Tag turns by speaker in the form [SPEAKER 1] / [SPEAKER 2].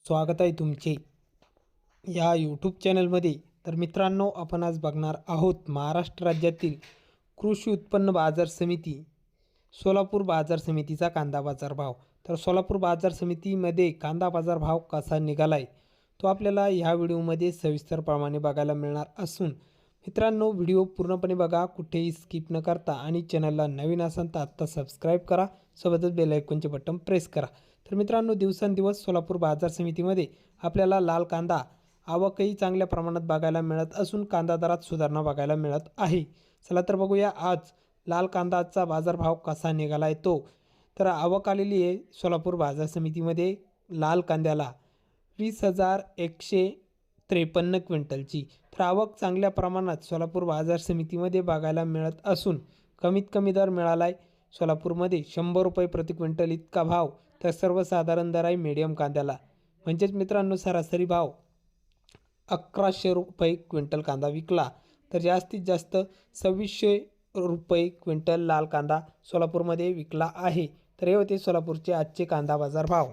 [SPEAKER 1] स्वागत आहे तुमचे या यूट्यूब चॅनलमध्ये। तर मित्रांनो, आपण आज बघणार आहोत महाराष्ट्र राज्यातील कृषी उत्पन्न बाजार समिती सोलापूर बाजार समितीचा कांदा बाजार भाव। तर सोलापूर बाजार समितीमध्ये कांदा बाजार भाव कसा निघालाय तो आपल्याला ह्या व्हिडिओमध्ये सविस्तरप्रमाणे बघायला मिळणार असून मित्रांनो, व्हिडिओ पूर्णपणे बघा, कुठेही स्किप न करता, आणि चॅनलला नवीन असाल तर आत्ता सबस्क्राईब करा, सोबतच बेल आयकॉनचे बटन प्रेस करा। तर मित्रांनो, दिवसेंदिवस सोलापूर बाजार समितीमध्ये आपल्याला लाल कांदा आवकही चांगल्या प्रमाणात बघायला मिळत असून कांदा दरात सुधारणा बघायला मिळत आहे। चला तर बघूया आज लाल कांदाचा बाजारभाव कसा निघाला आहे तो। तर आवक आलेली आहे सोलापूर बाजार समितीमध्ये लाल कांद्याला 20,153 क्विंटलची। तर आवक चांगल्या प्रमाणात सोलापूर बाजार समितीमध्ये बघायला मिळत असून कमीत कमी दर मिळाला आहे सोलापूरमध्ये 100 रुपये प्रति क्विंटल इतका भाव। तर सर्वसाधारण दर आहे मीडियम कांद्याला, म्हणजेच मित्रांनो सरासरी भाव 1100 रुपये क्विंटल कांदा विकला। तर जास्तीत जास्त 2600 रुपये क्विंटल लाल कांदा सोलापूरमध्ये विकला आहे। तर हे होते सोलापूरचे आजचे कांदा बाजार भाव।